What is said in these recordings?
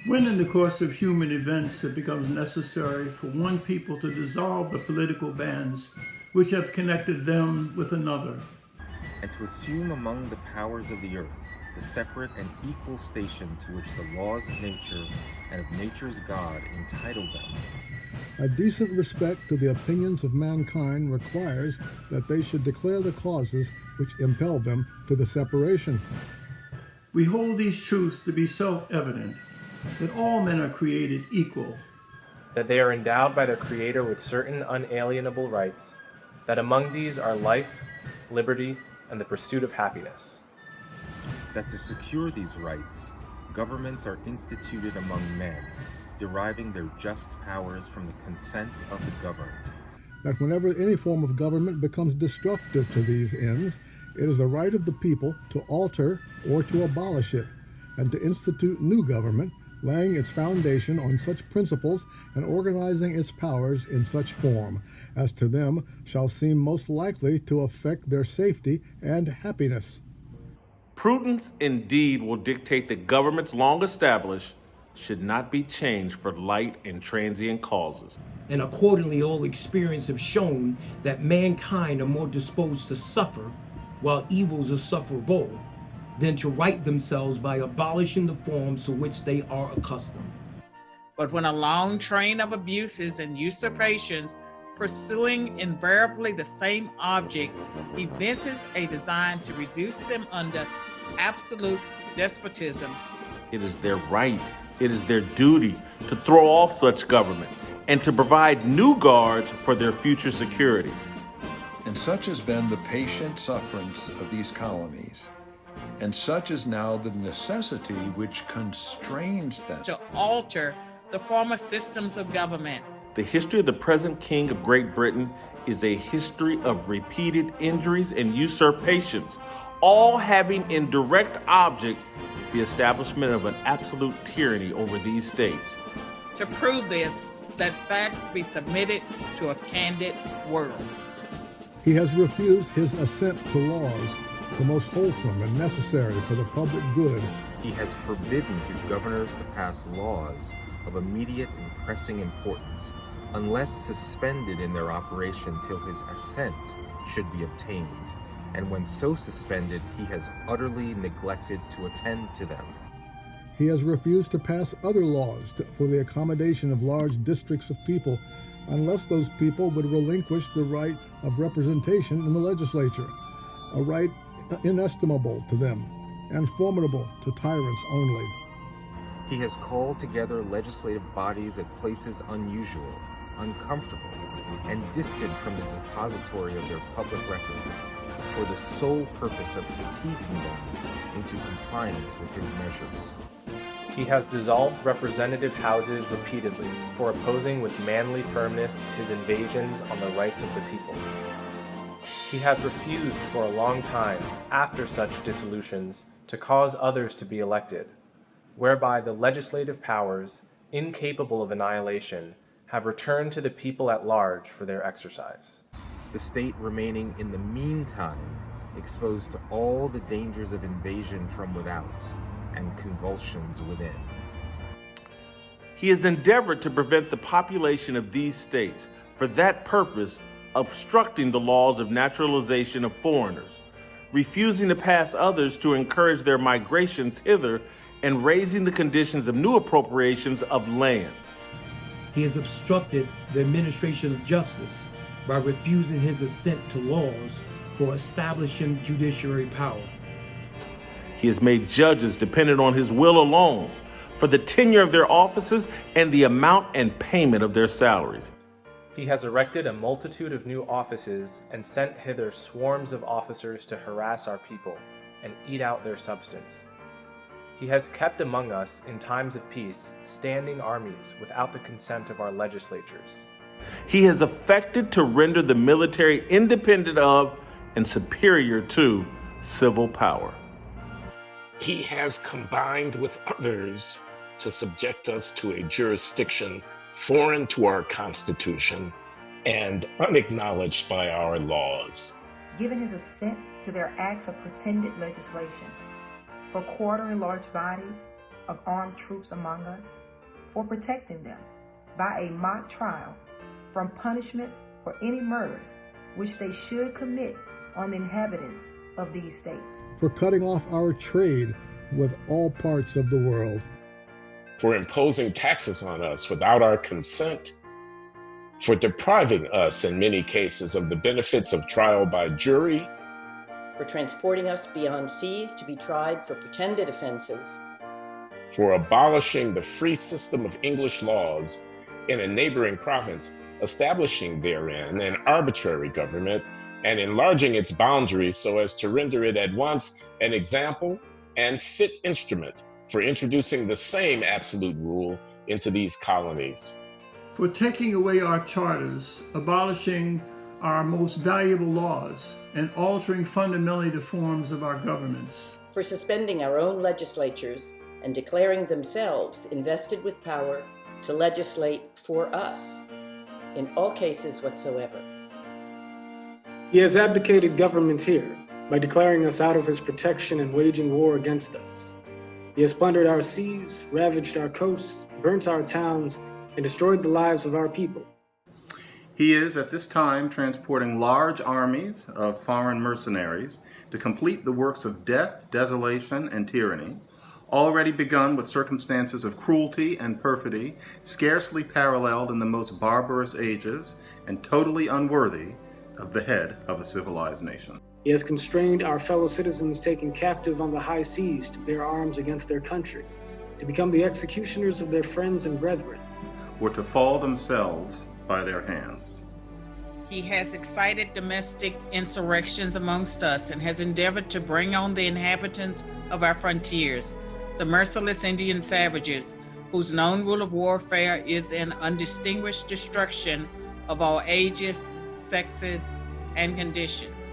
When in the course of human events it becomes necessary for one people to dissolve the political bands which have connected them with another, and to assume among the powers of the earth the separate and equal station to which the laws of nature and of nature's God entitle them. A decent respect to the opinions of mankind requires that they should declare the causes which impel them to the separation. We hold these truths to be self-evident, that all men are created equal, that they are endowed by their Creator with certain unalienable rights, that among these are life, liberty, and the pursuit of happiness. That to secure these rights, governments are instituted among men, deriving their just powers from the consent of the governed. That whenever any form of government becomes destructive to these ends, it is the right of the people to alter or to abolish it, and to institute new government, laying its foundation on such principles and organizing its powers in such form as to them shall seem most likely to affect their safety and happiness. Prudence indeed will dictate that governments long established should not be changed for light and transient causes. And accordingly, all experience have shown that mankind are more disposed to suffer, while evils are sufferable, than to right themselves by abolishing the forms to which they are accustomed. But when a long train of abuses and usurpations, pursuing invariably the same object, evinces a design to reduce them under absolute despotism, it is their right, it is their duty to throw off such government and to provide new guards for their future security. And such has been the patient sufferance of these colonies, and such is now the necessity which constrains them to alter the former systems of government. The history of the present King of Great Britain is a history of repeated injuries and usurpations, all having in direct object the establishment of an absolute tyranny over these states. To prove this, let facts be submitted to a candid world. He has refused his assent to laws, the most wholesome and necessary for the public good. He has forbidden his governors to pass laws of immediate and pressing importance, unless suspended in their operation till his assent should be obtained. And when so suspended, he has utterly neglected to attend to them. He has refused to pass other laws for the accommodation of large districts of people, unless those people would relinquish the right of representation in the legislature, a right inestimable to them and formidable to tyrants only. He has called together legislative bodies at places unusual, uncomfortable, and distant from the depository of their public records, for the sole purpose of fatiguing them into compliance with his measures. He has dissolved representative houses repeatedly for opposing with manly firmness his invasions on the rights of the people. He has refused for a long time, after such dissolutions, to cause others to be elected, whereby the legislative powers, incapable of annihilation, have returned to the people at large for their exercise. The state remaining in the meantime exposed to all the dangers of invasion from without and convulsions within. He has endeavored to prevent the population of these states, for that purpose obstructing the laws of naturalization of foreigners, refusing to pass others to encourage their migrations hither, and raising the conditions of new appropriations of lands. He has obstructed the administration of justice by refusing his assent to laws for establishing judiciary power. He has made judges dependent on his will alone for the tenure of their offices and the amount and payment of their salaries. He has erected a multitude of new offices and sent hither swarms of officers to harass our people and eat out their substance. He has kept among us in times of peace standing armies without the consent of our legislatures. He has affected to render the military independent of and superior to civil power. He has combined with others to subject us to a jurisdiction foreign to our Constitution and unacknowledged by our laws. Given his assent to their acts of pretended legislation, for quartering large bodies, of armed troops among us, for protecting them by a mock trial from punishment for any murders which they should commit on the inhabitants of these states, for cutting off our trade with all parts of the world, for imposing taxes on us without our consent, for depriving us in many cases of the benefits of trial by jury, for transporting us beyond seas to be tried for pretended offenses, for abolishing the free system of English laws in a neighboring province, establishing therein an arbitrary government and enlarging its boundaries so as to render it at once an example and fit instrument for introducing the same absolute rule into these colonies, for taking away our charters, abolishing our most valuable laws, and altering fundamentally the forms of our governments, for suspending our own legislatures and declaring themselves invested with power to legislate for us, in all cases whatsoever. He has abdicated government here by declaring us out of his protection and waging war against us. He has plundered our seas, ravaged our coasts, burnt our towns, and destroyed the lives of our people. He is at this time transporting large armies of foreign mercenaries to complete the works of death, desolation, and tyranny, already begun with circumstances of cruelty and perfidy, scarcely paralleled in the most barbarous ages, and totally unworthy of the head of a civilized nation. He has constrained our fellow citizens taken captive on the high seas to bear arms against their country, to become the executioners of their friends and brethren, or to fall themselves by their hands. He has excited domestic insurrections amongst us and has endeavored to bring on the inhabitants of our frontiers, the merciless Indian savages, whose known rule of warfare is an undistinguished destruction of all ages, sexes, and conditions.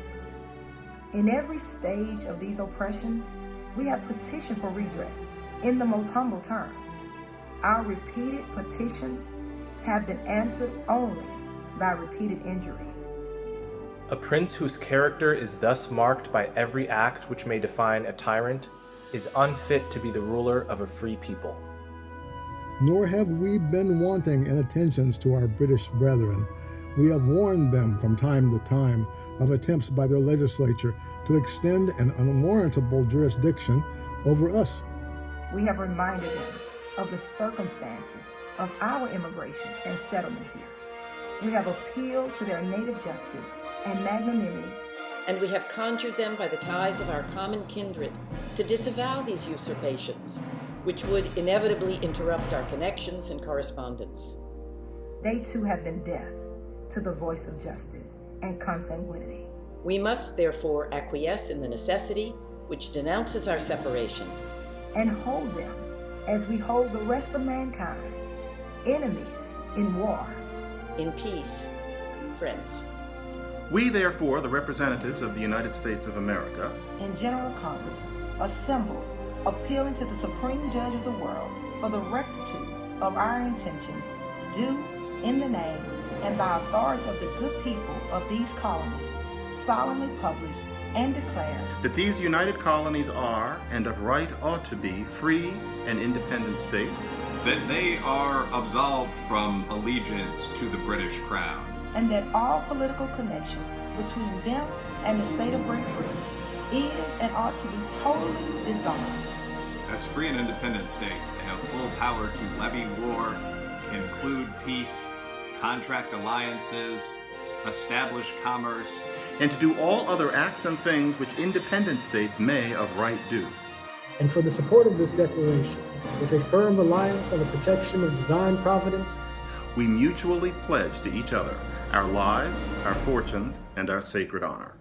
In every stage of these oppressions, we have petitioned for redress in the most humble terms. Our repeated petitions have been answered only by repeated injury. A prince whose character is thus marked by every act which may define a tyrant is unfit to be the ruler of a free people. Nor have we been wanting in attentions to our British brethren. We have warned them from time to time of attempts by their legislature to extend an unwarrantable jurisdiction over us. We have reminded them of the circumstances of our immigration and settlement here. We have appealed to their native justice and magnanimity, and we have conjured them by the ties of our common kindred to disavow these usurpations, which would inevitably interrupt our connections and correspondence. They too have been deaf to the voice of justice and consanguinity. We must therefore acquiesce in the necessity which denounces our separation, and hold them as we hold the rest of mankind, enemies in war, in peace, friends. We, therefore, the representatives of the United States of America, in General Congress, assemble, appealing to the Supreme Judge of the world for the rectitude of our intentions, do, in the name and by authority of the good people of these colonies, solemnly publish and declare that these united colonies are, and of right ought to be, free and independent states, that they are absolved from allegiance to the British Crown, and that all political connection between them and the state of Great Britain is and ought to be totally dissolved. As free and independent states, they have full power to levy war, conclude peace, contract alliances, establish commerce, and to do all other acts and things which independent states may of right do. And for the support of this declaration, with a firm reliance on the protection of divine providence, we mutually pledge to each other our lives, our fortunes, and our sacred honor.